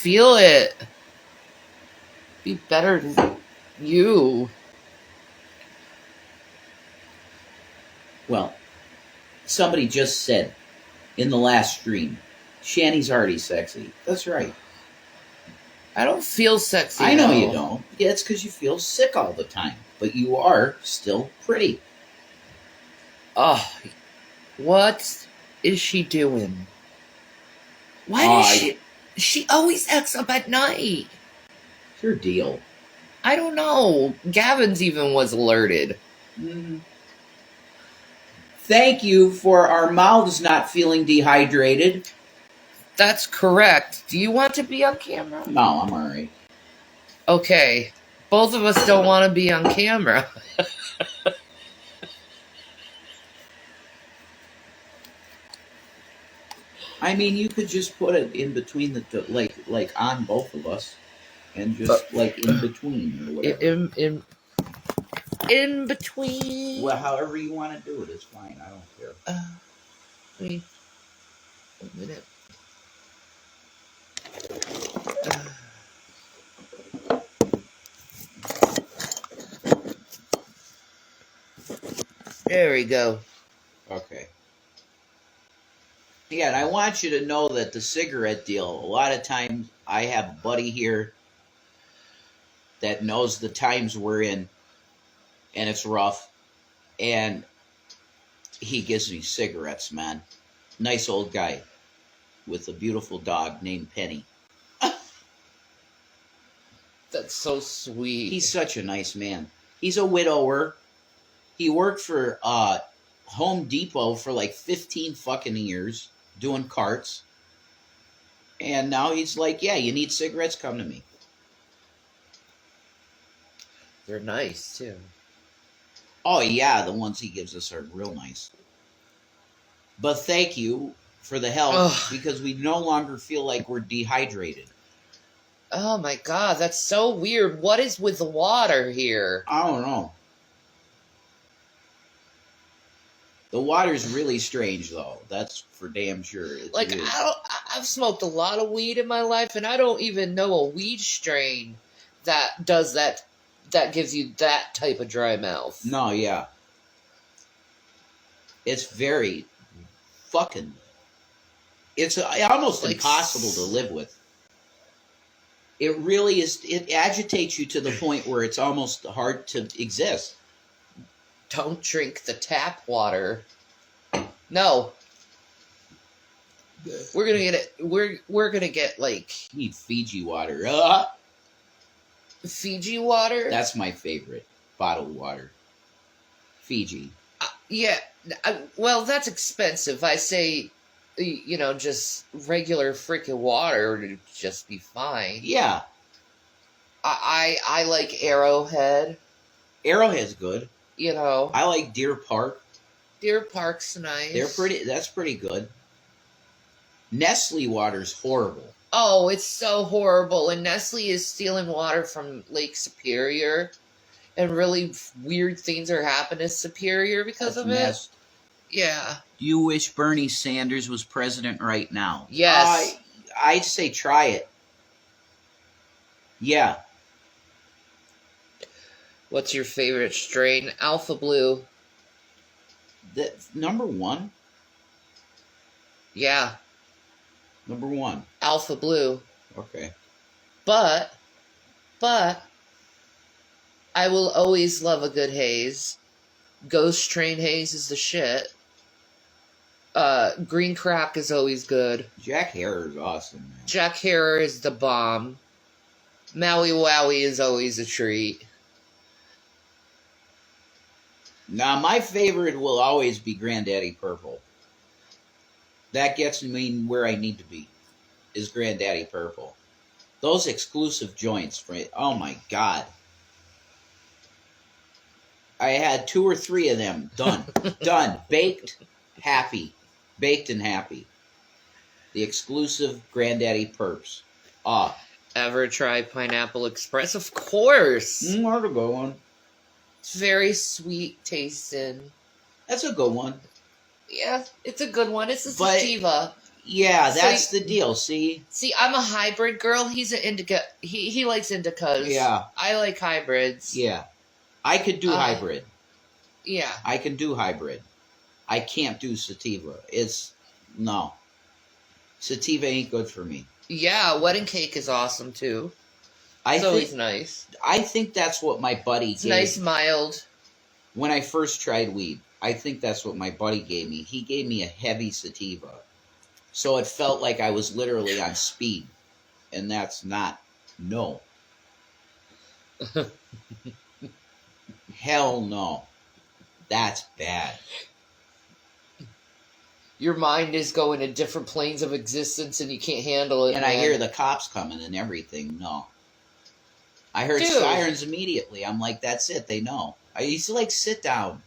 feel it. Be better than you. Well, somebody just said in the last stream, Shanny's already sexy. That's right. I don't feel sexy. I know though. you don't. Yeah, it's because you feel sick all the time. But you are still pretty. Oh, what is she doing? Why does she always acts up at night? It's your deal. I don't know. Gavin's even was alerted. Mm-hmm. Thank you for our mouths not feeling dehydrated. That's correct. Do you want to be on camera? No, I'm alright. Okay. Both of us don't want to be on camera. I mean, you could just put it in between the like on both of us, and just like in between or whatever. In between. Well, however you want to do it is fine. I don't care. Wait a minute. There we go. Okay. Yeah, and I want you to know that the cigarette deal, a lot of times I have a buddy here that knows the times we're in, and it's rough, and he gives me cigarettes, man. Nice old guy with a beautiful dog named Penny. That's so sweet. He's such a nice man. He's a widower. He worked for Home Depot for like 15 fucking years doing carts. And now he's like, yeah, you need cigarettes? Come to me. They're nice, too. Oh, yeah, the ones he gives us are real nice. But thank you for the help, because we no longer feel like we're dehydrated. Oh, my God, that's so weird. What is with the water here? I don't know. The water's really strange, though. That's for damn sure. Like, I've smoked a lot of weed in my life, and I don't even know a weed strain that does that gives you that type of dry mouth. No, yeah. It's very fucking... It's almost like impossible to live with. It really is. It agitates you to the point where it's almost hard to exist. Don't drink the tap water. No. We're gonna get it. We're gonna get like... You need Fiji water. Fiji water? That's my favorite bottled water. Fiji. Yeah. Well, that's expensive. I say, just regular freaking water would just be fine. Yeah. I like Arrowhead. Arrowhead's good. I like Deer Park. Deer Park's nice. That's pretty good. Nestle water's horrible. Oh, it's so horrible. And Nestle is stealing water from Lake Superior. And really weird things are happening to Superior because of it. Yeah. Do you wish Bernie Sanders was president right now? Yes. I'd say try it. Yeah. What's your favorite strain? Alpha Blue. Number one? Yeah. Number one. Alpha Blue. Okay. But, I will always love a good haze. Ghost Train haze is the shit. Green Crack is always good. Jack Harrer is awesome, man. Jack Harrer is the bomb. Maui Wowie is always a treat. Now, my favorite will always be Granddaddy Purple. That gets me where I need to be, is Granddaddy Purple. Those exclusive joints, oh my God. I had 2 or 3 of them. Done. Done. Baked, happy. Baked and happy. The exclusive Granddaddy Purps. Ever try Pineapple Express? Of course. That's a good one. It's very sweet tasting. That's a good one. Yeah, it's a good one. It's a sativa. Yeah, that's the deal. See, I'm a hybrid girl. He's an indica. He likes indicas. Yeah. I like hybrids. Yeah, I could do hybrid. Yeah, I can do hybrid. I can't do sativa. No. Sativa ain't good for me. yeah. Wedding cake is awesome too. It's always nice. I think that's what my buddy It's gave. nice, mild. When I first tried weed, I think that's what my buddy gave me. He gave me a heavy sativa. So it felt like I was literally on speed. And that's not, no. Hell no. That's bad. Your mind is going to different planes of existence and you can't handle it. And I hear the cops coming and everything. No. I heard sirens immediately. I'm like, that's it. They know. I used to like, sit down.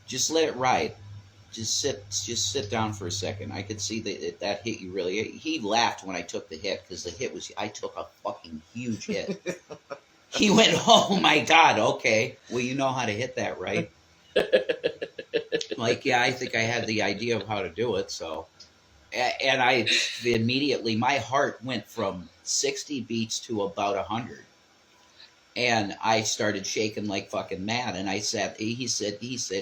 Just let it ride. Just sit down for a second. I could see that hit you really. He laughed when I took the hit because the hit was, I took a fucking huge hit. He went, oh my God, okay. Well, you know how to hit that, right? Like, yeah, I think I had the idea of how to do it. So, and I immediately, my heart went from 60 beats to about 100. And I started shaking like fucking mad. And I said, he said,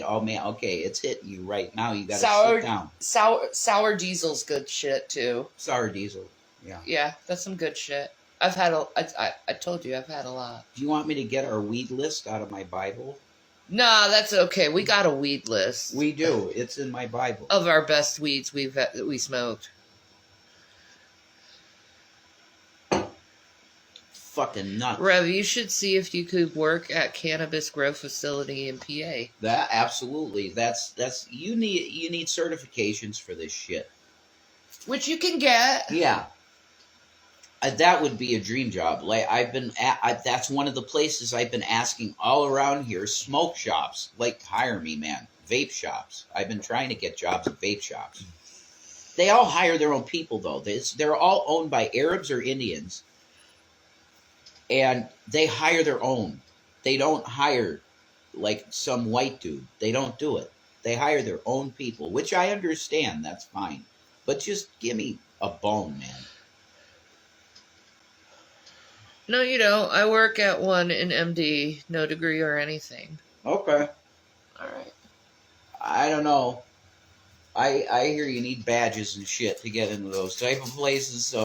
oh man, okay, it's hitting you right now. You got to sit down. Sour diesel's good shit too. Sour diesel, yeah. Yeah, that's some good shit. I've had I told you, I've had a lot. Do you want me to get our weed list out of my Bible? Nah, that's okay. We got a weed list. We do. It's in my Bible. Of our best weeds we smoked. Fucking nuts. Rev, you should see if you could work at cannabis grow facility in PA. That absolutely. That's you need certifications for this shit. Which you can get. Yeah. That would be a dream job. Like that's one of the places I've been asking all around here. Smoke shops, like, hire me, man. Vape shops. I've been trying to get jobs at vape shops. They all hire their own people though. They're all owned by Arabs or Indians, and they hire their own. They don't hire like some white dude. They don't do it. They hire their own people, which I understand. That's fine, but just give me a bone, man. No, you don't. I work at one in MD, no degree or anything. Okay. All right. I don't know. I hear you need badges and shit to get into those type of places, so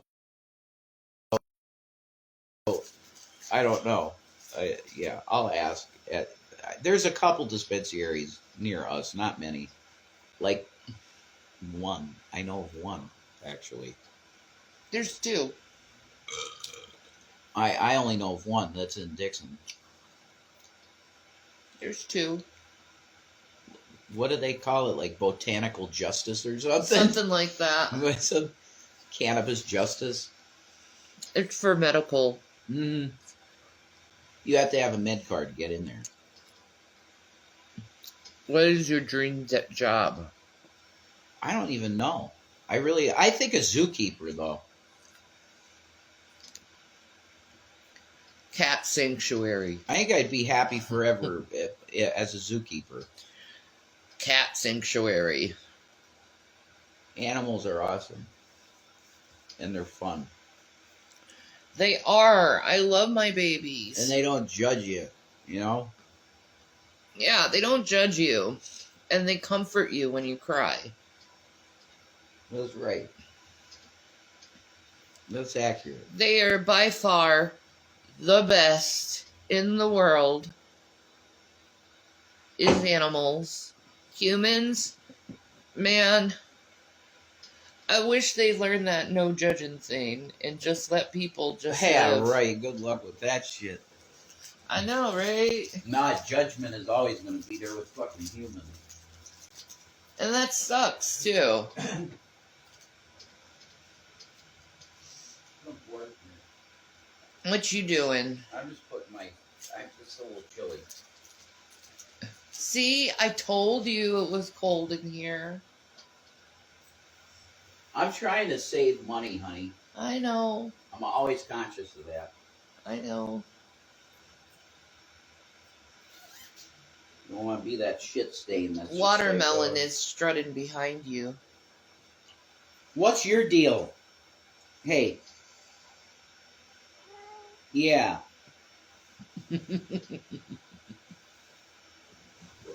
I don't know. Yeah, I'll ask. There's a couple dispensaries near us, not many. Like one. I know of one, actually. There's two. I only know of one that's in Dixon. There's two. What do they call it? Like botanical justice or something? Something like that. Some cannabis justice? It's for medical. You have to have a med card to get in there. What is your dream job? I don't even know. I think a zookeeper, though. Cat sanctuary. I think I'd be happy forever as a zookeeper. Cat sanctuary. Animals are awesome. And they're fun. They are. I love my babies. And they don't judge you, you know? Yeah, they don't judge you. And they comfort you when you cry. That's right. That's accurate. They are by far the best in the world is animals. Humans, man, I wish they learned that no judging thing and just let people just live. Right. Good luck with that shit. I know, right? Nah, judgment is always going to be there with fucking humans. And that sucks, too. What you doing? I'm just putting I'm just a little chilly. See, I told you it was cold in here. I'm trying to save money, honey. I know. I'm always conscious of that. I know. You don't want to be that shit stain. That's Watermelon is strutting behind you. What's your deal? Hey. Yeah.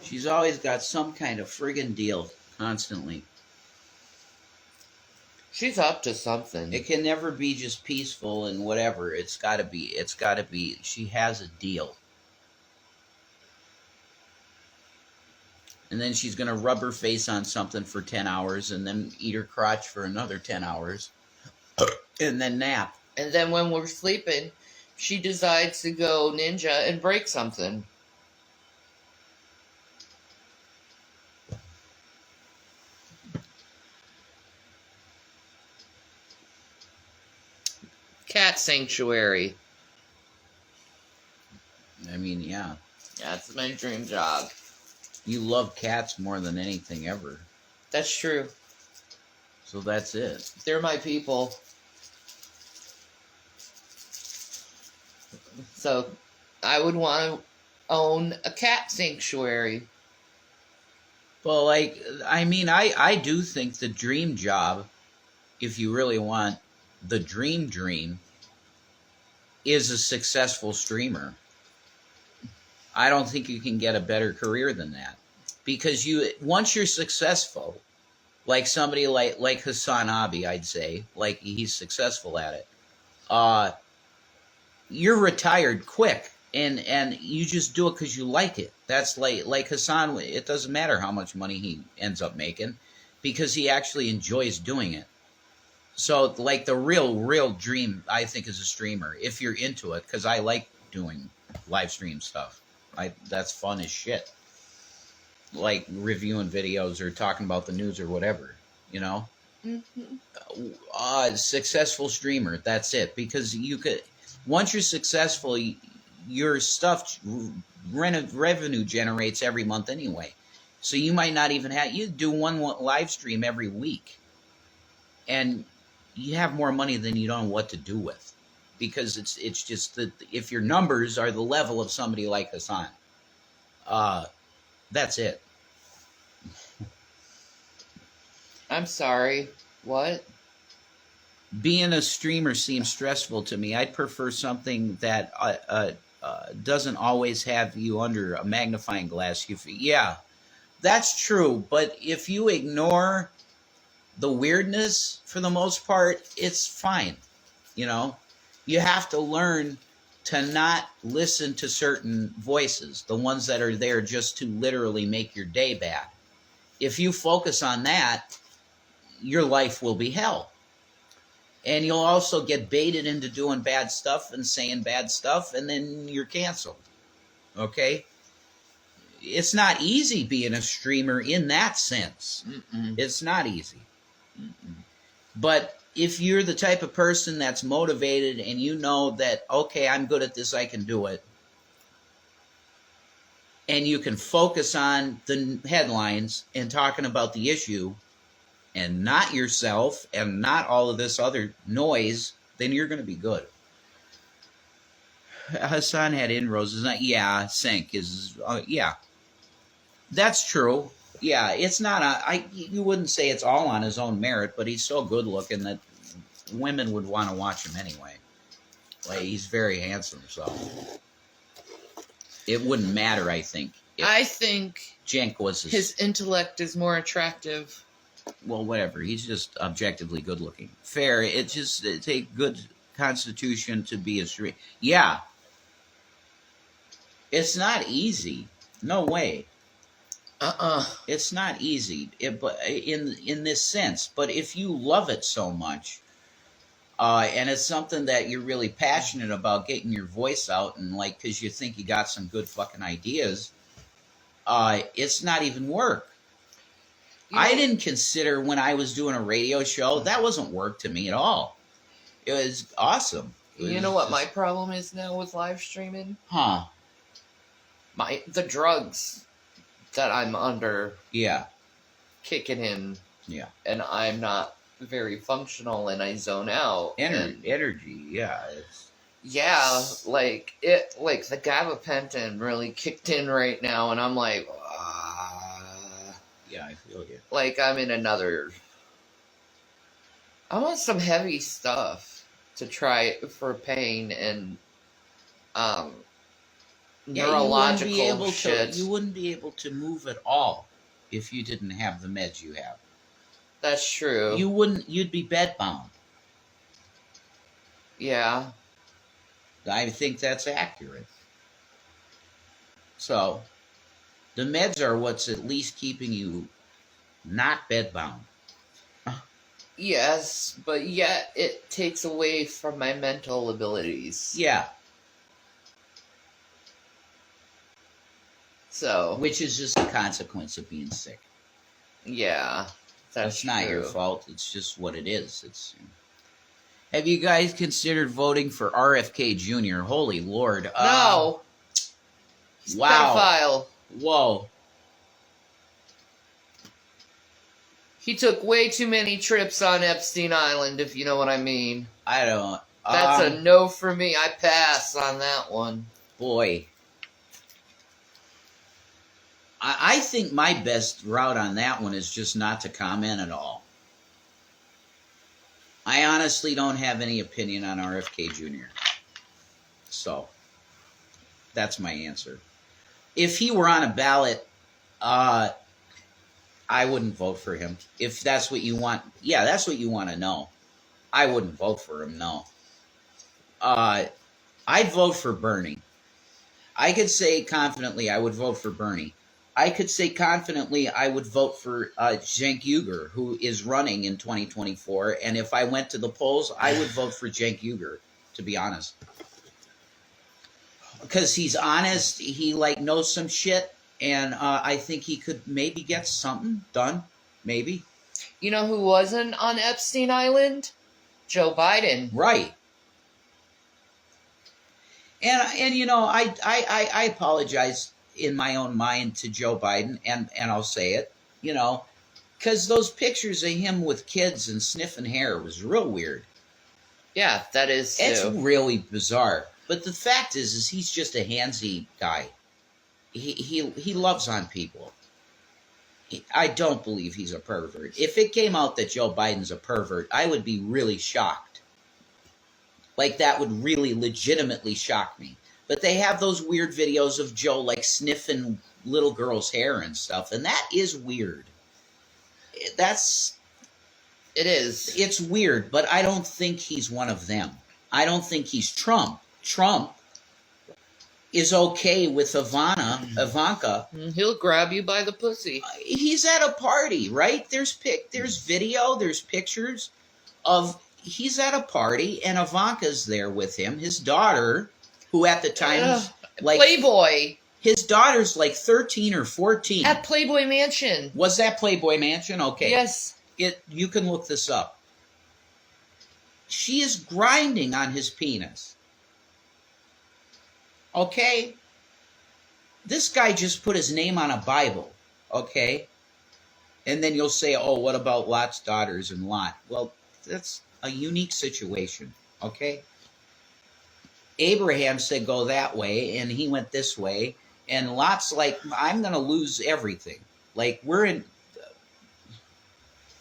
She's always got some kind of friggin' deal constantly. She's up to something. It can never be just peaceful and whatever. It's got to be. She has a deal. And then she's going to rub her face on something for 10 hours and then eat her crotch for another 10 hours and then nap. And then when we're sleeping, she decides to go ninja and break something. Cat sanctuary. I mean, yeah. That's my dream job. You love cats more than anything ever. That's true. So that's it. They're my people. So I would want to own a cat sanctuary. Well, like, I mean, I do think the dream job, if you really want the dream, is a successful streamer. I don't think you can get a better career than that. Because once you're successful, like somebody like Hassan Abi, I'd say, like he's successful at it, you're retired quick. And you just do it because you like it. That's like Hassan, it doesn't matter how much money he ends up making because he actually enjoys doing it. So, like, the real dream, I think, is a streamer, if you're into it, because I like doing live stream stuff. That's fun as shit. Like reviewing videos or talking about the news or whatever, you know? Mm-hmm. Successful streamer, that's it. Because you could, once you're successful, your stuff revenue generates every month anyway. So you might not even you do one live stream every week. And you have more money than you know what to do with. Because it's just that if your numbers are the level of somebody like Hassan, that's it. I'm sorry. What? Being a streamer seems stressful to me. I'd prefer something that doesn't always have you under a magnifying glass. Yeah, that's true. But if you ignore the weirdness for the most part, it's fine. You know, you have to learn to not listen to certain voices, the ones that are there just to literally make your day bad. If you focus on that, your life will be hell. And you'll also get baited into doing bad stuff and saying bad stuff, and then you're canceled. Okay? It's not easy being a streamer in that sense. Mm-mm. It's not easy. Mm-mm. But if you're the type of person that's motivated and you know that, okay, I'm good at this, I can do it, and you can focus on the headlines and talking about the issue and not yourself and not all of this other noise, then you're going to be good. Hassan had inroads. Yeah, Sink is, yeah. That's true. Yeah, it's not, you wouldn't say it's all on his own merit, but he's so good looking that women would want to watch him anyway. Like, he's very handsome, so it wouldn't matter, I think. I think Cenk was his intellect is more attractive. Well, whatever. He's just objectively good looking. Fair. It takes good constitution to be a streamer. Yeah. It's not easy. No way. It's not easy. But in this sense. But if you love it so much, and it's something that you're really passionate about, getting your voice out, and like because you think you got some good fucking ideas, it's not even work. I didn't consider when I was doing a radio show, that wasn't work to me at all. It was awesome. You know what my problem is now with live streaming? Huh. The drugs that I'm under. Yeah. Kicking in. Yeah. And I'm not very functional and I zone out. Energy, yeah. Yeah, like the gabapentin really kicked in right now and I'm like, yeah, I feel you. Like I'm in another I want some heavy stuff to try for pain and Yeah, you wouldn't be neurological able to. shit. You wouldn't be able to move at all if you didn't have the meds you have. That's true. You wouldn't. You'd be bedbound. Yeah. I think that's accurate. So, the meds are what's at least keeping you not bedbound. Yes, but yet it takes away from my mental abilities. Yeah. So, which is just a consequence of being sick. Yeah, that's not true. your fault. It's just what it is. Have you guys considered voting for RFK Jr.? Holy Lord! No. He's wow. pedophile. Whoa. He took way too many trips on Epstein Island, if you know what I mean. I don't. That's a no for me. I pass on that one. Boy. I think my best route on that one is just not to comment at all. I honestly don't have any opinion on RFK Jr. So, that's my answer. If he were on a ballot, I wouldn't vote for him. If that's what you want, yeah, that's what you want to know. I wouldn't vote for him, no. I'd vote for Bernie. I could say confidently I would vote for Bernie. I could say confidently I would vote for Cenk Uygur, who is running in 2024. And if I went to the polls, I would vote for Cenk Uygur, to be honest. Because he's honest, he knows some shit, and I think he could maybe get something done. Maybe. You know who wasn't on Epstein Island? Joe Biden. Right. And you know, I apologize in my own mind to Joe Biden, and I'll say it, you know, because those pictures of him with kids and sniffing hair was real weird. Yeah, that is too. It's really bizarre. But the fact is he's just a handsy guy. He loves on people. I don't believe he's a pervert. If it came out that Joe Biden's a pervert, I would be really shocked. That would really legitimately shock me. But they have those weird videos of Joe sniffing little girls' hair and stuff, and that is weird. It is. It's weird, but I don't think he's one of them. I don't think he's Trump. Trump is okay with Ivanka. He'll grab you by the pussy. He's at a party, right? There's video, there's pictures of he's at a party and Ivanka's there with him, his daughter, who at the time Playboy. His daughter's 13 or 14. At Playboy Mansion. Was that Playboy Mansion? Okay. Yes. You can look this up. She is grinding on his penis. Okay? This guy just put his name on a Bible. Okay? And then you'll say, oh, what about Lot's daughters and Lot? Well, that's a unique situation. Okay? Abraham said go that way, and he went this way. And Lot's I'm going to lose everything.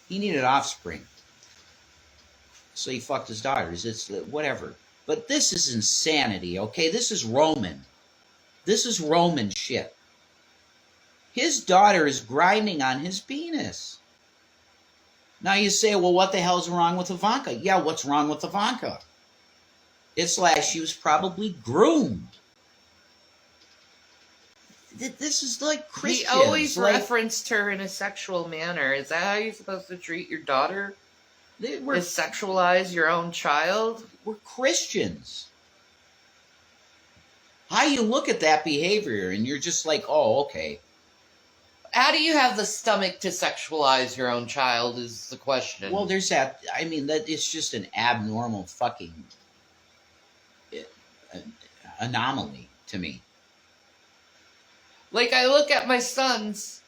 He needed offspring. So he fucked his daughters. It's whatever. But this is insanity, okay? This is Roman. This is Roman shit. His daughter is grinding on his penis. Now you say, well, what the hell's wrong with Ivanka? Yeah, what's wrong with Ivanka? It's she was probably groomed. This is Christians. He always referenced her in a sexual manner. Is that how you're supposed to treat your daughter? To sexualize your own child? We're Christians. How you look at that behavior and you're just oh, okay. How do you have the stomach to sexualize your own child is the question. Well, there's that. I mean, that it's just an abnormal fucking anomaly to me. I look at my sons,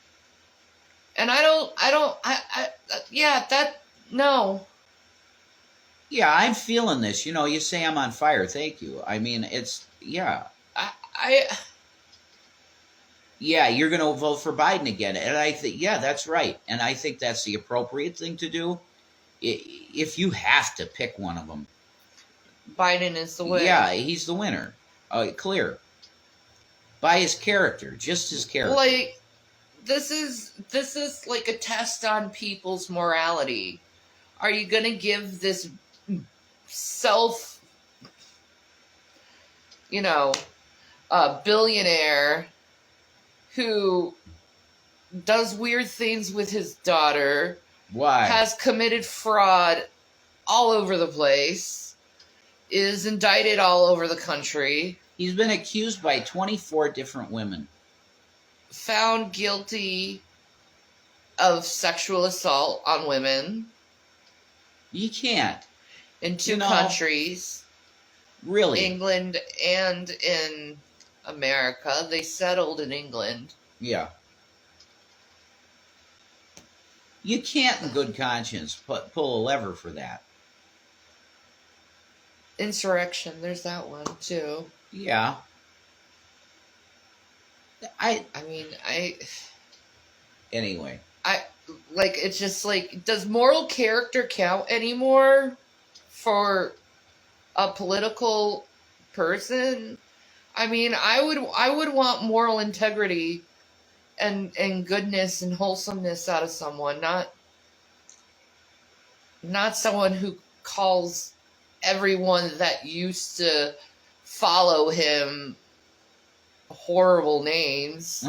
and no. Yeah, I'm feeling this. You say I'm on fire. Thank you. I mean, yeah. Yeah, you're going to vote for Biden again. And I think, yeah, that's right. And I think that's the appropriate thing to do. if you have to pick one of them, Biden is the winner. Yeah, he's the winner. Clear. By his character, just his character. Like, this is like a test on people's morality. Are you going to give this self, billionaire who does weird things with his daughter, Why? has committed fraud all over the place, is indicted all over the country, He's been accused by 24 different women. found guilty of sexual assault on women You can't. in two countries, Really? England and in America. They settled in England. Yeah. You can't, in good conscience, pull a lever for that. Insurrection, there's that one too. Yeah. Anyway. It's just like, does moral character count anymore for a political person? I mean, I would want moral integrity and goodness and wholesomeness out of someone, not someone who calls everyone that used to follow him horrible names.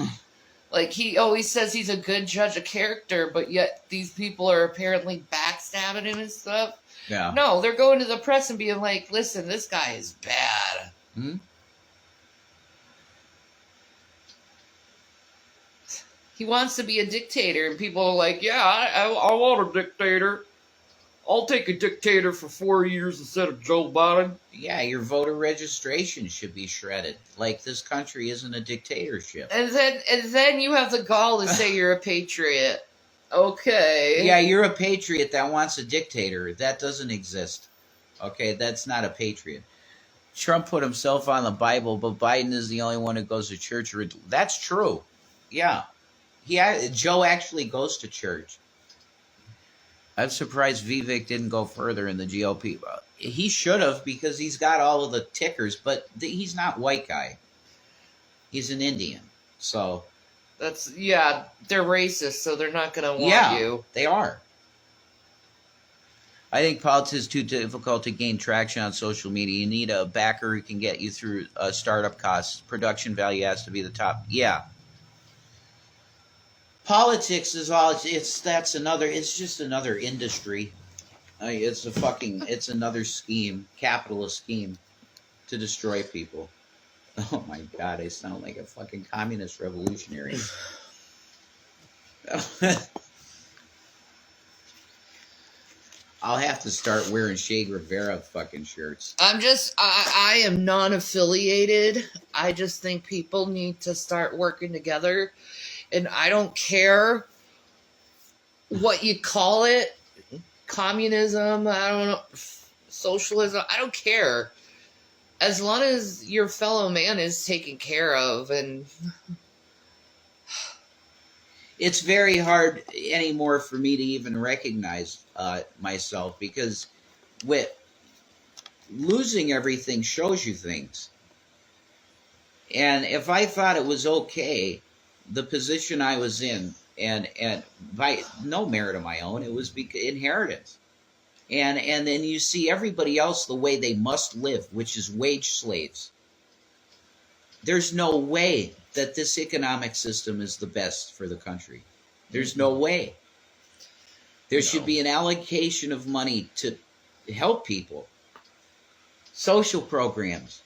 Like, he always says he's a good judge of character, but yet these people are apparently backstabbing him and stuff. Yeah. No, they're going to the press and being like, listen, this guy is bad. Hmm? He wants to be a dictator, and people are like, yeah, I want a dictator. I'll take a dictator for 4 years instead of Joe Biden. Yeah, your voter registration should be shredded. Like, this country isn't a dictatorship. And then you have the gall to say you're a patriot. Okay. Yeah, you're a patriot that wants a dictator. That doesn't exist. Okay, that's not a patriot. Trump put himself on the Bible, but Biden is the only one who goes to church. That's true. Yeah. Joe actually goes to church. I'm surprised Vivek didn't go further in the GOP. He should have, because he's got all of the tickers, but he's not white guy. He's an Indian. So they're racist, so they're not going to want you. They are. I think politics is too difficult to gain traction on social media. You need a backer who can get you through startup costs. Production value has to be the top. Yeah. Politics is it's just another industry. It's another scheme, capitalist scheme to destroy people. Oh my God, I sound like a fucking communist revolutionary. I'll have to start wearing Che Guevara fucking shirts. I am non-affiliated. I just think people need to start working together. And I don't care what you call it, communism, I don't know, socialism, I don't care. As long as your fellow man is taken care of. And it's very hard anymore for me to even recognize myself, because with losing everything shows you things. And if I thought it was okay, the position I was in, and by no merit of my own, it was inheritance. And then you see everybody else the way they must live, which is wage slaves. There's no way that this economic system is the best for the country. There's no way. There should be an allocation of money to help people. Social programs.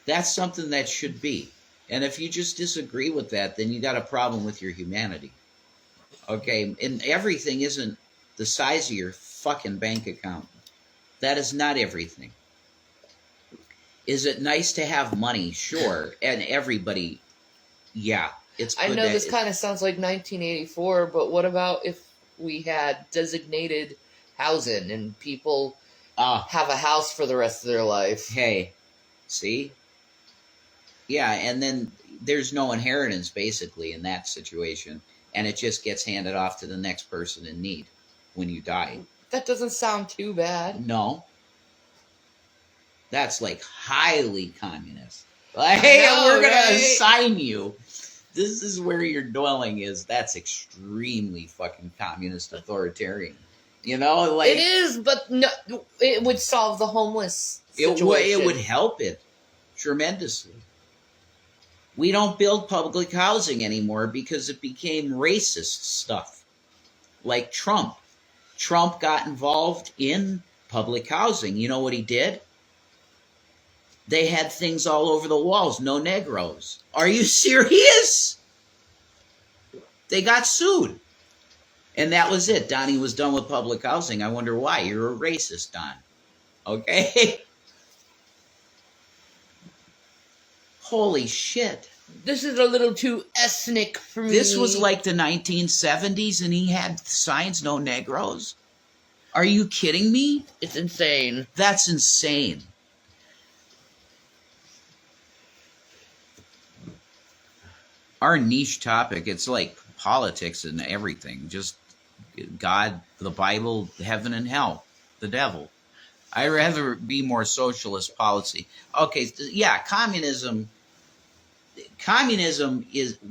That's something that should be. And if you just disagree with that, then you got a problem with your humanity. Okay? And everything isn't the size of your fucking bank account. That is not everything. Is it nice to have money? Sure. And everybody, yeah. It's good. I know this kind of sounds like 1984, but what about if we had designated housing and people have a house for the rest of their life? Hey, see? Yeah, and then there's no inheritance, basically, in that situation. And it just gets handed off to the next person in need when you die. That doesn't sound too bad. No. That's like highly communist. Like, hey, we're going to assign you. This is where your dwelling is. That's extremely fucking communist authoritarian. You know, like it is, but no, it would solve the homeless situation. It would help it tremendously. We don't build public housing anymore because it became racist stuff. Like Trump. Trump got involved in public housing. You know what he did? They had things all over the walls. No Negroes. Are you serious? They got sued. And that was it. Donnie was done with public housing. I wonder why. You're a racist, Don. Okay? Holy shit. This is a little too ethnic for me. This was like the 1970s and he had signs, no Negroes. Are you kidding me? It's insane. That's insane. Our niche topic, it's like politics and everything. Just God, the Bible, heaven and hell, the devil. I'd rather be more socialist policy. Okay, yeah, communism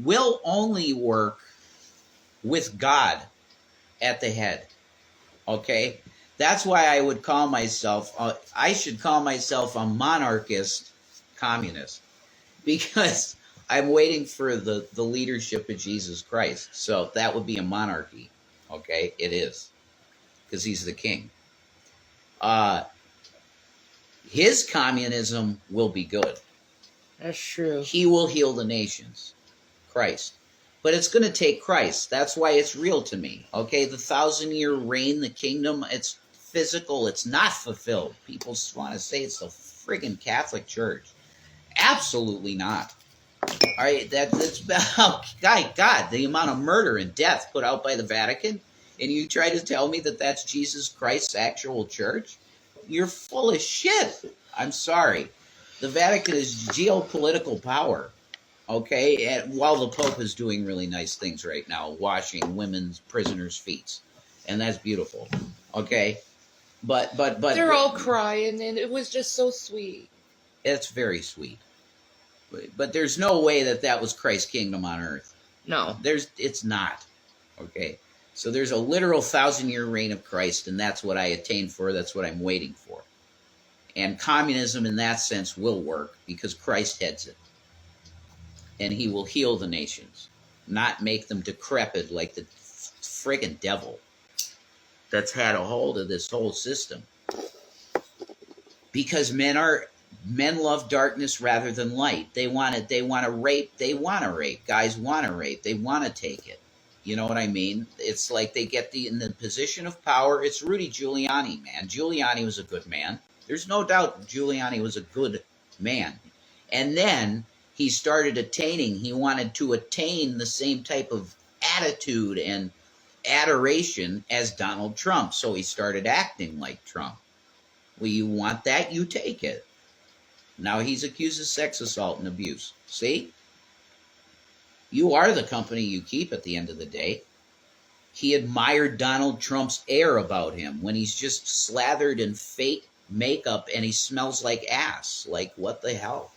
will only work with God at the head. Okay? That's why I would call myself, I should call myself a monarchist communist. Because I'm waiting for the leadership of Jesus Christ. So that would be a monarchy. Okay? It is. Because he's the king. His communism will be good. That's true. He will heal the nations. Christ. But it's going to take Christ. That's why it's real to me. Okay? The 1,000-year reign, the kingdom, it's physical. It's not fulfilled. People want to say it's the friggin' Catholic Church. Absolutely not. All right, that's about God, the amount of murder and death put out by the Vatican, and you try to tell me that that's Jesus Christ's actual church? You're full of shit. I'm sorry. The Vatican is geopolitical power, okay? And while the Pope is doing really nice things right now, washing women's prisoners' feet, and that's beautiful, okay? But they're all crying, and it was just so sweet. It's very sweet. But there's no way that was Christ's kingdom on earth. No. It's not. Okay? So there's a literal 1,000-year reign of Christ, and that's what I attain for. That's what I'm waiting for. And communism in that sense will work because Christ heads it. And he will heal the nations, not make them decrepit like the friggin' devil that's had a hold of this whole system. Because men love darkness rather than light. They want to rape. Guys want to rape. They want to take it. You know what I mean? It's like they get in the position of power. It's Rudy Giuliani, man. Giuliani was a good man. There's no doubt Giuliani was a good man. And then he started he wanted to attain the same type of attitude and adoration as Donald Trump. So he started acting like Trump. Well, you want that? You take it. Now he's accused of sex assault and abuse. See? You are the company you keep at the end of the day. He admired Donald Trump's air about him when he's just slathered in fake makeup and he smells like ass. Like, what the hell?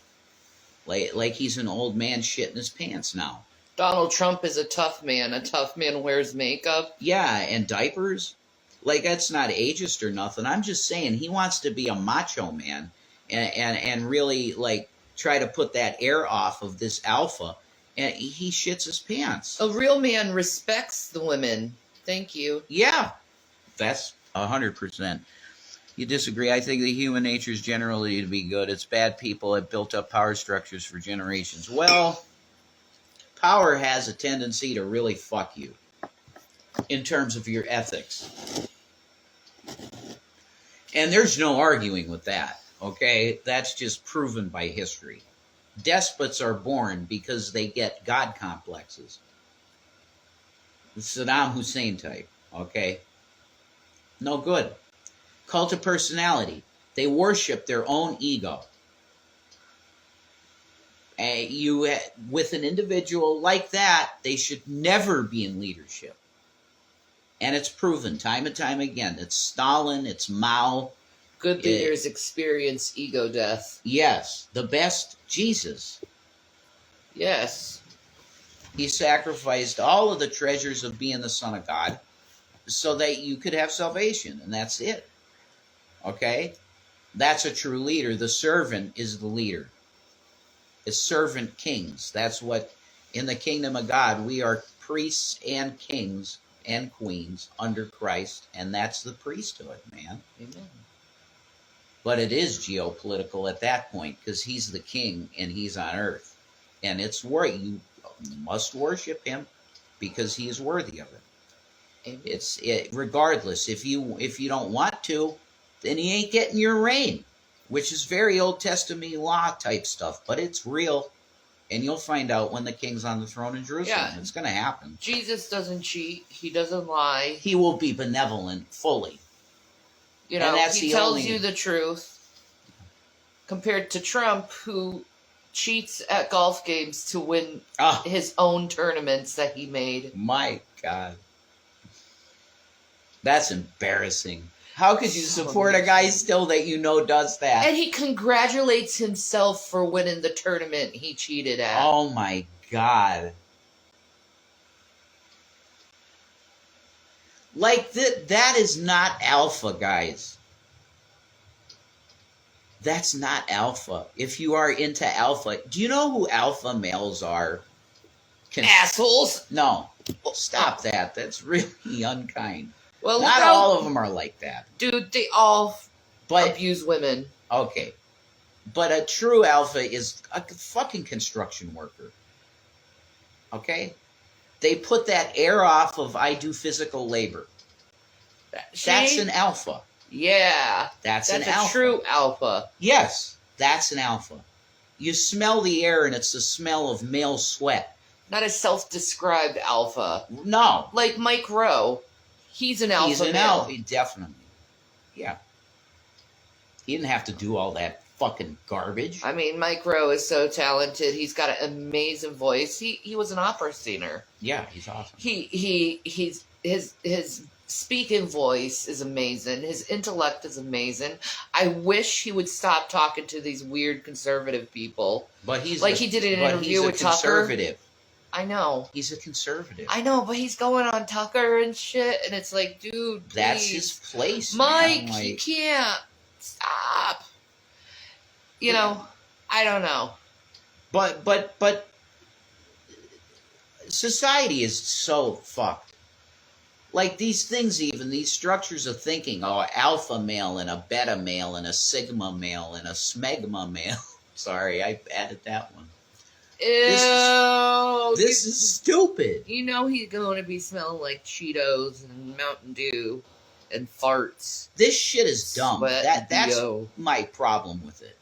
Like he's an old man shitting his pants now. Donald Trump is a tough man. A tough man wears makeup. Yeah, and diapers. Like, that's not ageist or nothing. I'm just saying he wants to be a macho man. And really, like, try to put that air off of this alpha, and he shits his pants. A real man respects the women. Thank you. Yeah, that's 100%. You disagree? I think the human nature is generally to be good. It's bad people have built up power structures for generations. Well, power has a tendency to really fuck you in terms of your ethics. And there's no arguing with that. Okay, that's just proven by history. Despots are born because they get God complexes. The Saddam Hussein type, okay? No good. Cult of personality. They worship their own ego. With an individual like that, they should never be in leadership. And it's proven time and time again. It's Stalin, it's Mao. Good leaders experience ego death. Yes, the best, Jesus. Yes. He sacrificed all of the treasures of being the Son of God so that you could have salvation, and that's it. Okay? That's a true leader. The servant is the leader. It's servant kings. That's what, in the kingdom of God, we are priests and kings and queens under Christ, and that's the priesthood, man. Amen. But it is geopolitical at that point because he's the king and he's on earth. And it's you must worship him because he is worthy of it. Amen. Regardless, if you don't want to, then he ain't getting your reign, which is very Old Testament law type stuff, but it's real. And you'll find out when the king's on the throne in Jerusalem. Yeah. It's going to happen. Jesus doesn't cheat. He doesn't lie. He will be benevolent fully. You know, he tells you the truth. Compared to Trump, who cheats at golf games to win his own tournaments that he made. My God. That's embarrassing. How could you support a guy still that you know does that? And he congratulates himself for winning the tournament he cheated at. Oh my God. Like, that is not alpha, guys. That's not alpha. If you are into alpha, do you know who alpha males are? Assholes. No. Stop that. That's really unkind. Well, not all of them are like that. Dude, they all abuse women. Okay. But a true alpha is a fucking construction worker. Okay? They put that air off of I do physical labor. That's an alpha. Yeah. That's an alpha. That's a true alpha. Yes, that's an alpha. You smell the air and it's the smell of male sweat. Not a self-described alpha. No. Like Mike Rowe. He's an alpha He's an male. alpha, definitely. Yeah. He didn't have to do all that fucking garbage. I mean, Mike Rowe is so talented. He's got an amazing voice. He was an opera singer. Yeah, he's awesome. His speaking voice is amazing. His intellect is amazing. I wish he would stop talking to these weird conservative people. But he's he did an interview with Tucker. Conservative. I know. He's a conservative. I know, but he's going on Tucker and shit, and it's like, dude, please. That's his place, Mike, man. you can't. Stop. You know, I don't know. But society is so fucked. Like these things, even these structures of thinking, alpha male and a beta male and a sigma male and a smegma male. Sorry, I added that one. Ew. This is stupid. You know he's going to be smelling like Cheetos and Mountain Dew and farts. This shit is dumb. That's my problem with it.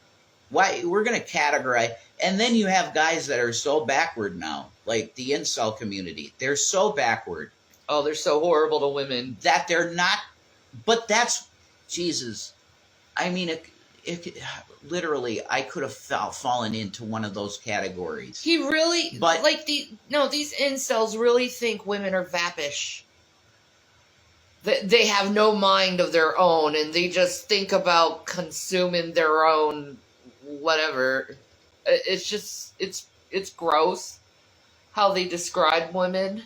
Why we're going to categorize, and then you have guys that are so backward now, like the incel community. They're so backward. Oh, they're so horrible to women. That they're not, but that's, Jesus. I mean, literally, I could have fallen into one of those categories. He really, but these incels really think women are vappish. They have no mind of their own, and they just think about consuming their own whatever. It's just, it's gross how they describe women.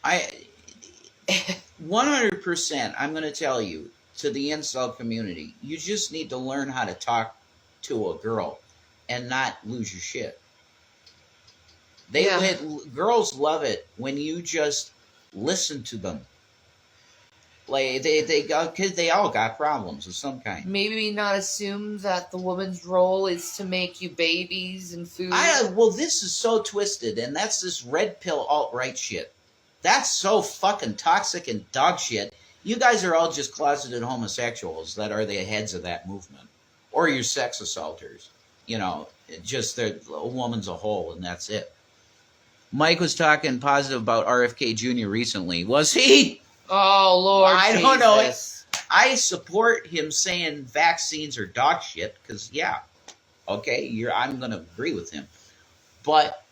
100%, I'm going to tell you, to the incel community, you just need to learn how to talk to a girl and not lose your shit. Girls love it when you just listen to them. Like they all got problems of some kind. Maybe not assume that the woman's role is to make you babies and food. Well, this is so twisted, and that's this red pill alt-right shit. That's so fucking toxic and dog shit. You guys are all just closeted homosexuals that are the heads of that movement. Or you're sex assaulters. You know, just they're a woman's a whole, and that's it. Mike was talking positive about RFK Jr. recently. Was he? Oh, Lord I Jesus. don't know. I support him saying vaccines are dog shit, because, yeah, okay, I'm going to agree with him. But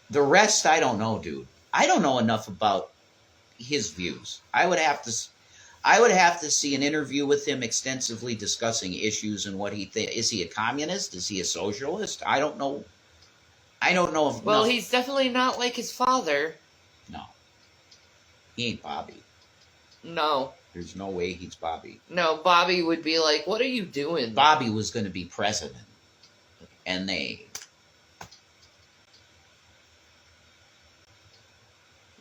the rest, I don't know, dude. I don't know enough about his views. I would have to see an interview with him extensively discussing issues and what he thinks. Is he a communist? Is he a socialist? I don't know. I don't know if. Well, he's definitely not like his father. No. He ain't Bobby. No. There's no way he's Bobby. No, Bobby would be like, what are you doing? Bobby was going to be president. And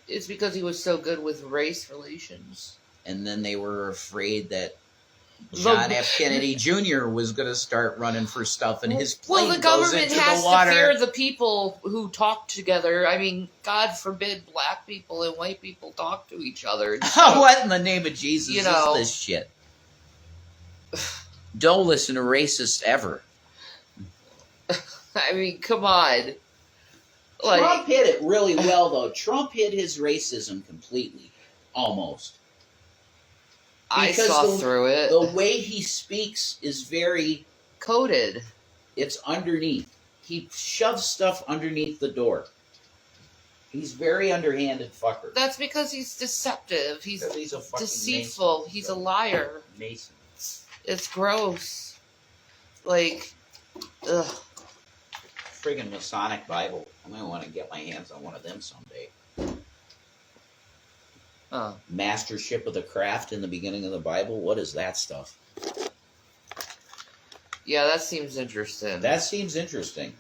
It's because he was so good with race relations. And then they were afraid that John F. Kennedy Jr. was going to start running for stuff, and his plane well, the goes government into has the water. to fear the people who talk together. I mean, God forbid black people and white people talk to each other. So, what in the name of Jesus is this shit? Don't listen to racists ever. I mean, come on. Trump hit it really well, though. Trump hit his racism completely, almost. I saw through it. The way he speaks is very coded. It's underneath. He shoves stuff underneath the door. He's very underhanded fucker. That's because he's deceptive. He's a deceitful. Mason. He's a liar. Mason. It's gross. Like, ugh. Friggin' Masonic Bible. I'm gonna want to get my hands on one of them someday. Mastership of the craft in the beginning of the Bible. What is that stuff? Yeah, that seems interesting.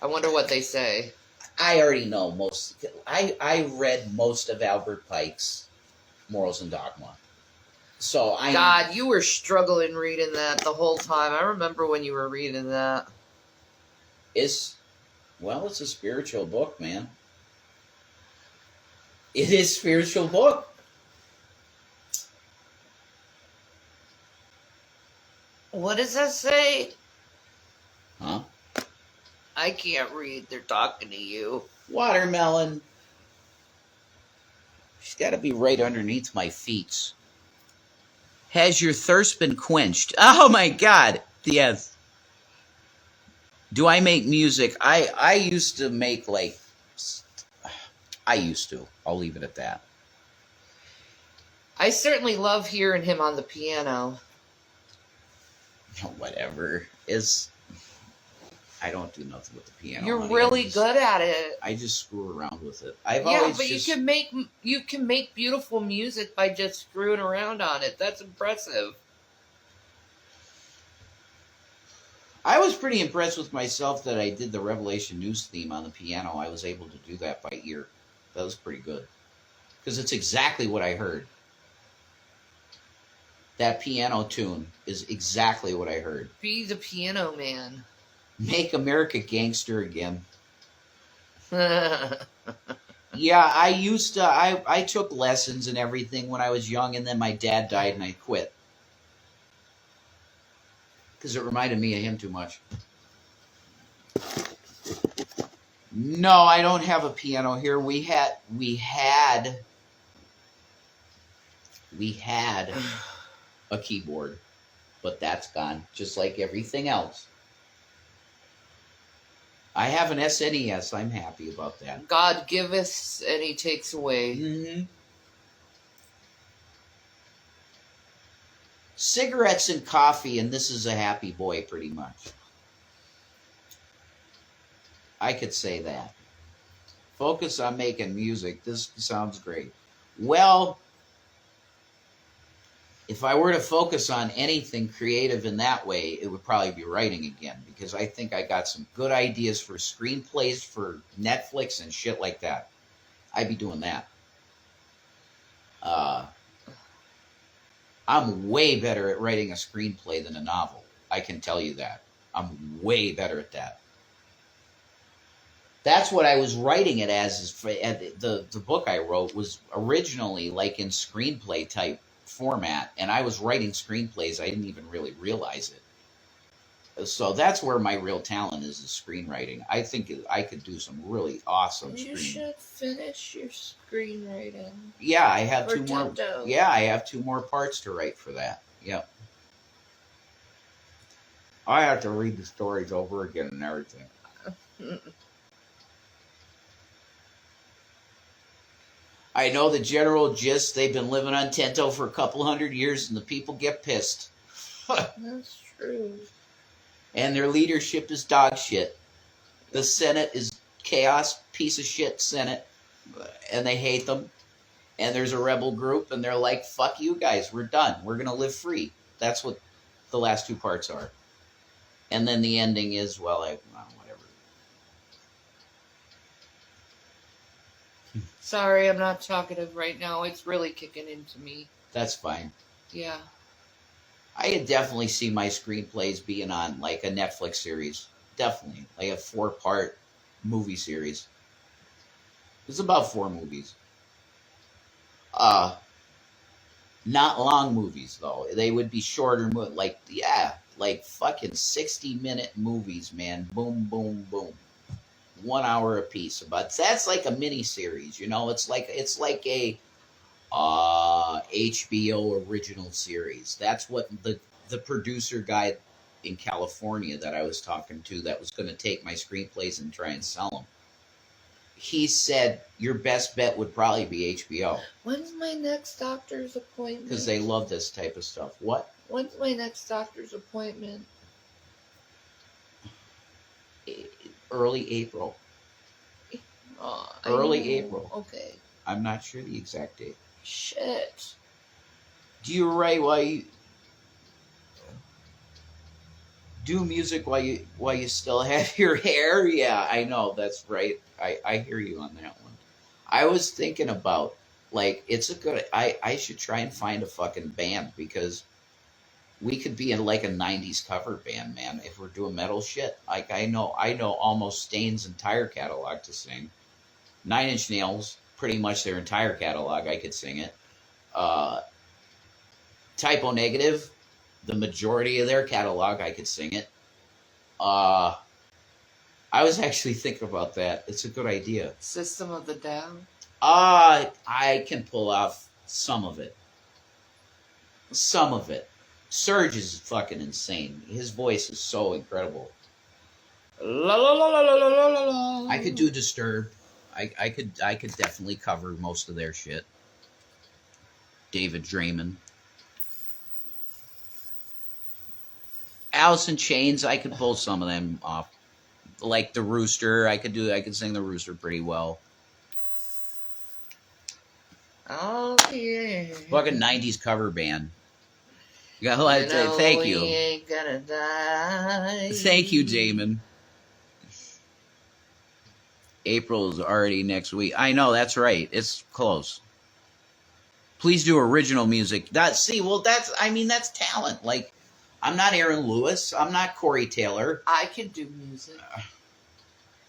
I wonder what they say. I already know most. I read most of Albert Pike's Morals and Dogma. So God, you were struggling reading that the whole time. I remember when you were reading that. It's a spiritual book, man. It is a spiritual book. What does that say? Huh? I can't read. They're talking to you. Watermelon. She's got to be right underneath my feet. Has your thirst been quenched? Oh my God. Yes. Do I make music? I used to make I'll leave it at that. I certainly love hearing him on the piano. Whatever. I don't do nothing with the piano. You're really good at it. I just screw around with it. You can make beautiful music by just screwing around on it. That's impressive. I was pretty impressed with myself that I did the Revelation News theme on the piano. I was able to do that by ear. That was pretty good. Because it's exactly what I heard. That piano tune is exactly what I heard. Be the piano man. Make America gangster again. Yeah, I took lessons and everything when I was young, and then my dad died and I quit. Because it reminded me of him too much. No, I don't have a piano here. We had a keyboard, but that's gone, just like everything else. I have an SNES. I'm happy about that. God giveth and he takes away. Mm-hmm. Cigarettes and coffee, and this is a happy boy, pretty much. I could say that. Focus on making music. This sounds great. Well, if I were to focus on anything creative in that way, it would probably be writing again, because I think I got some good ideas for screenplays for Netflix and shit like that. I'd be doing that. I'm way better at writing a screenplay than a novel. I can tell you that. I'm way better at that. That's what I was writing it as. The book I wrote was originally like in screenplay type format, and I was writing screenplays. I didn't even really realize it. So that's where my real talent is screenwriting. I think I could do some really awesome You should finish your screenwriting. Yeah, I have two more. Tinto. Yeah, I have 2 more parts to write for that. Yep. I have to read the stories over again and everything. I know the general gist. They've been living on Tento for a couple hundred years, and the people get pissed. That's true. And their leadership is dog shit. The Senate is chaos, piece of shit Senate, and they hate them. And there's a rebel group, and they're like, fuck you guys, we're done. We're going to live free. That's what the last two parts are. And then the ending is, well, whatever. Sorry, I'm not talkative right now. It's really kicking into me. That's fine. Yeah. I could definitely see my screenplays being on, like, a Netflix series. Definitely. Like a 4-part movie series. It's about 4 movies. Not long movies, though. They would be shorter, like fucking 60-minute movies, man. Boom, boom, boom. 1 hour a piece. But that's like a mini series, you know? It's like a HBO original series. That's what the producer guy in California that I was talking to that was going to take my screenplays and try and sell them. He said your best bet would probably be HBO. When's my next doctor's appointment? Because they love this type of stuff. What? When's my next doctor's appointment? Early April. April. Okay. I'm not sure the exact date. Shit. Do you write while you do music while you still have your hair? Yeah, I know, that's right. I hear you on that one. I was thinking about, like, it's a good I should try and find a fucking band, because we could be in like a 90s cover band, man, if we're doing metal shit. Like I know almost Stain's entire catalog to sing. 9 Inch Nails, pretty much their entire catalog, I could sing it. Typo Negative, the majority of their catalog, I could sing it. I was actually thinking about that. It's a good idea. System of the Down? I can pull off some of it. Some of it. Surge is fucking insane. His voice is so incredible. La la la la la la la la. I could do Disturbed. I could definitely cover most of their shit. David Draymond. Alice in Chains, I could pull some of them off. Like the Rooster, I could sing the Rooster pretty well. Oh yeah. Fucking 90s cover band. Thank you. We ain't gonna die. Thank you, Damon. April's already next week. I know, that's right. It's close. Please do original music. That's talent. Like, I'm not Aaron Lewis. I'm not Corey Taylor. I can do music.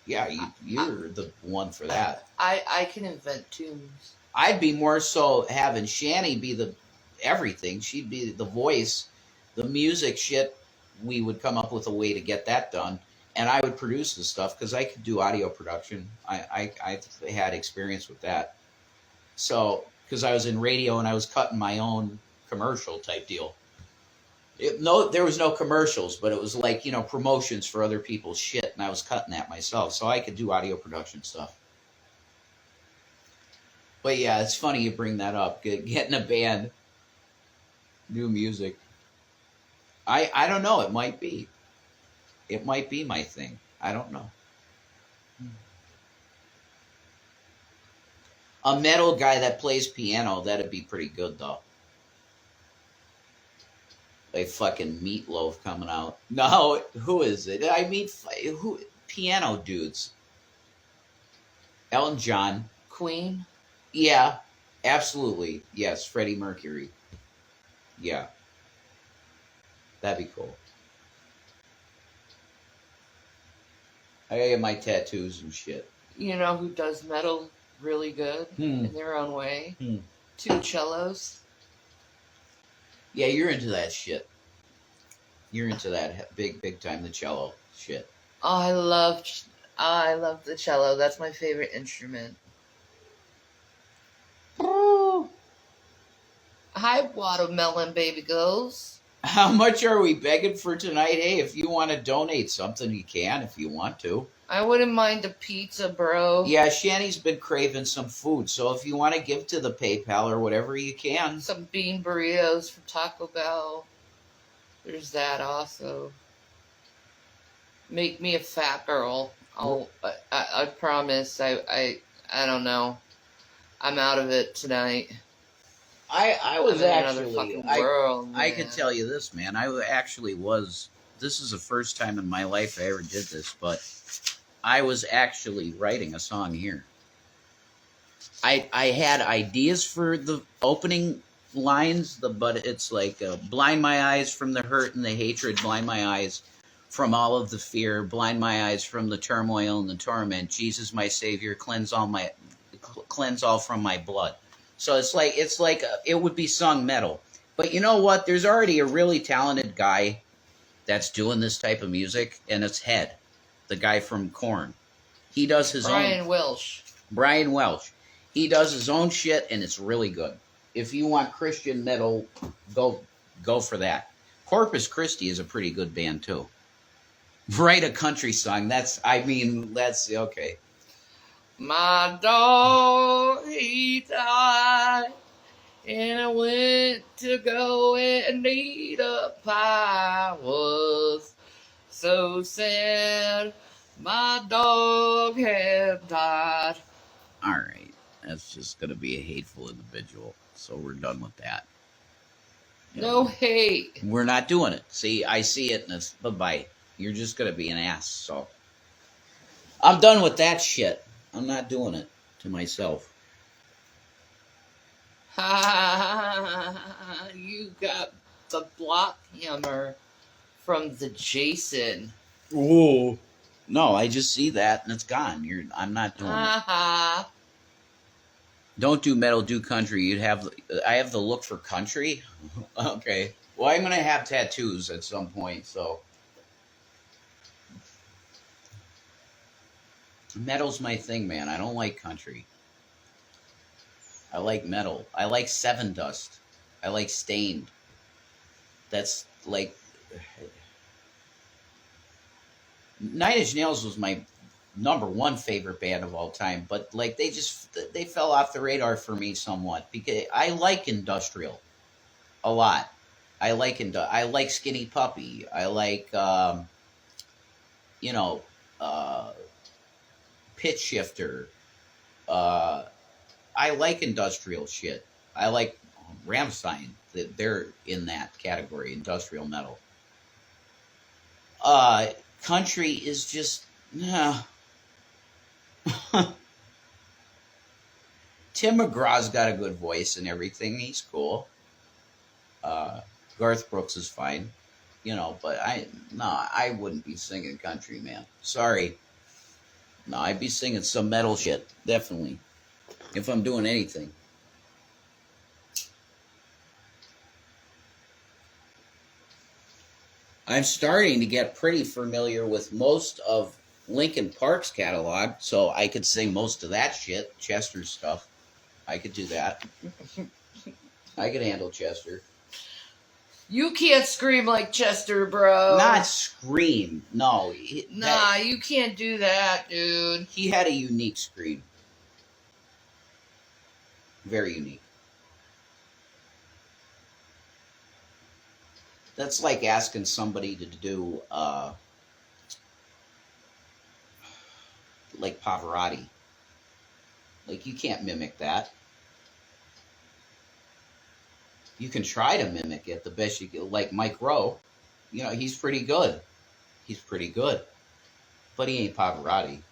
Yeah, you're the one for that. I can invent tunes. I'd be more so having Shanny be the everything. She'd be the voice. The music shit, we would come up with a way to get that done. And I would produce the stuff because I could do audio production. I had experience with that. So, because I was in radio and I was cutting my own commercial type deal. There was no commercials, but it was like, promotions for other people's shit, and I was cutting that myself. So I could do audio production stuff. But yeah, it's funny you bring that up. Getting a band, do music. I don't know. It might be. It might be my thing. I don't know. A metal guy that plays piano, that'd be pretty good, though. Like fucking Meatloaf coming out. No, who is it? I mean, who? Piano dudes. Elton John. Queen? Yeah, absolutely. Yes, Freddie Mercury. Yeah. That'd be cool. I get my tattoos and shit. You know who does metal really good in their own way? 2 cellos. Yeah, you're into that shit. You're into that big time, the cello shit. Oh, I love the cello. That's my favorite instrument. Hi, watermelon baby girls. How much are we begging for tonight? Hey, if you want to donate something, you can if you want to. I wouldn't mind a pizza, bro. Yeah, Shanny's been craving some food, so if you want to give to the PayPal or whatever, you can. Some bean burritos from Taco Bell. There's that also. Make me a fat girl. I promise. I don't know. I'm out of it tonight. I was I'm in another actually fucking world, I man. could tell you this, man. I actually was. This is the first time in my life I ever did this, but I was actually writing a song here. I had ideas for the opening lines, but it's like blind my eyes from the hurt and the hatred, blind my eyes from all of the fear, blind my eyes from the turmoil and the torment. Jesus, my Savior, cleanse all from my blood. So it's like it would be sung metal. But you know what? There's already a really talented guy that's doing this type of music, and it's Head, the guy from Korn. He does his Brian own. Welsh. Brian Welch. He does his own shit, and it's really good. If you want Christian metal, go for that. Corpus Christi is a pretty good band too. Write a country song. That's okay. My dog, he died, and I went to go and eat a pie. Was so sad. My dog had died. All right, that's just gonna be a hateful individual. So we're done with that. No hate. We're not doing it. See, I see it, and it's bye-bye. You're just gonna be an ass. So I'm done with that shit. I'm not doing it to myself. Ha! You got the block hammer from the Jason. Ooh. No, I just see that and it's gone. I'm not doing it. Don't do metal, do country. I have the look for country. Okay. Well, I'm gonna have tattoos at some point, so metal's my thing, man. I don't like country. I like metal. I like Seven Dust. I like Stained. That's like Nine Inch Nails was my number one favorite band of all time, but like they fell off the radar for me somewhat because I like industrial a lot. I like Skinny Puppy. I like you know Pitch Shifter. I like industrial shit. I like Rammstein. They're in that category, industrial metal. Country is just. Tim McGraw's got a good voice and everything. He's cool. Garth Brooks is fine, but I wouldn't be singing country, man. Sorry. No, I'd be singing some metal shit, definitely, if I'm doing anything. I'm starting to get pretty familiar with most of Linkin Park's catalog, so I could sing most of that shit, Chester's stuff. I could do that. I could handle Chester. You can't scream like Chester, bro. Not scream. No. You can't do that, dude. He had a unique scream. Very unique. That's like asking somebody to do, like Pavarotti. Like, you can't mimic that. You can try to mimic it the best you can. Like Mike Rowe, he's pretty good. He's pretty good. But he ain't Pavarotti.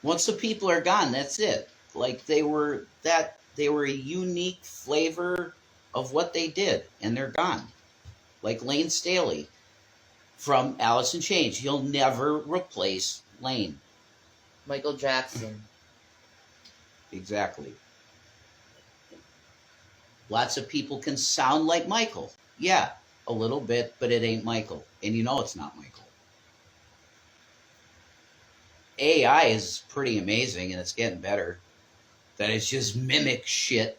Once the people are gone, that's it. Like, they were a unique flavor of what they did, and they're gone. Like Lane Staley from Alice in Chains. He'll never replace Lane. Michael Jackson. Exactly. Lots of people can sound like Michael. Yeah, a little bit, but it ain't Michael. And it's not Michael. AI is pretty amazing, and it's getting better. That it's just mimic shit.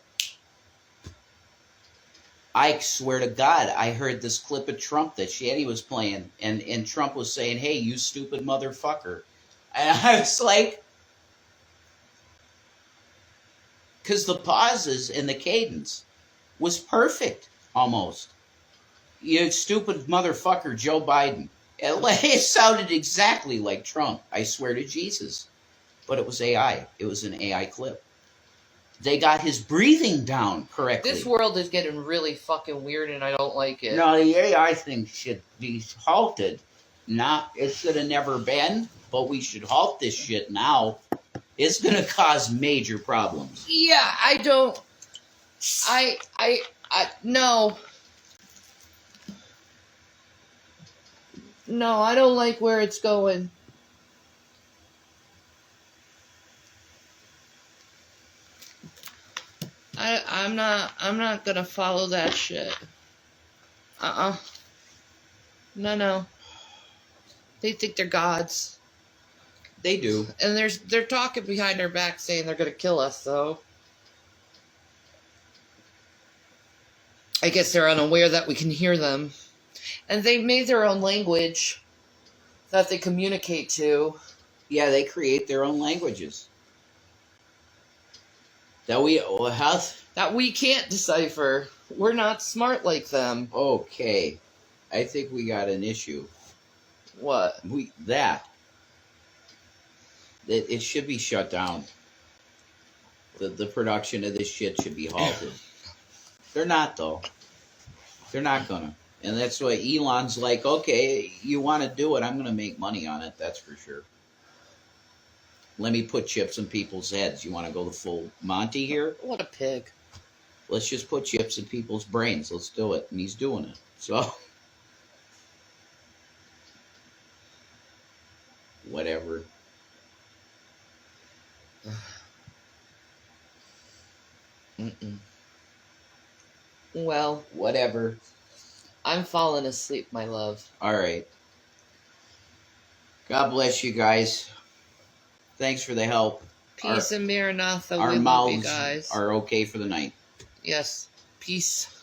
I swear to God, I heard this clip of Trump that Shanny was playing, and Trump was saying, "Hey, you stupid motherfucker," and I was like, because the pauses and the cadence was perfect, almost. You stupid motherfucker, Joe Biden. It sounded exactly like Trump. I swear to Jesus, but it was AI. It was an AI clip. They got his breathing down correctly. This world is getting really fucking weird, and I don't like it. No, the AI thing should be halted. It should have never been, but we should halt this shit now. It's going to cause major problems. Yeah, I don't. No. No, I don't like where it's going. I'm not gonna follow that shit. No. They think they're gods. They do. And they're talking behind our back saying they're gonna kill us, so I guess they're unaware that we can hear them. And they made their own language that they communicate to. Yeah, they create their own languages. That we can't decipher. We're not smart like them. Okay. I think we got an issue. What? It should be shut down. The production of this shit should be halted. They're not, though. They're not gonna. And that's why Elon's like, okay, you want to do it, I'm gonna make money on it, that's for sure. Let me put chips in people's heads. You want to go the full Monty here? What a pig. Let's just put chips in people's brains. Let's do it. And he's doing it. So, whatever. Well, whatever. I'm falling asleep, my love. All right. God bless you guys. Thanks for the help. Peace and Maranatha. Our we love you mouths guys. are okay for the night. Yes. Peace.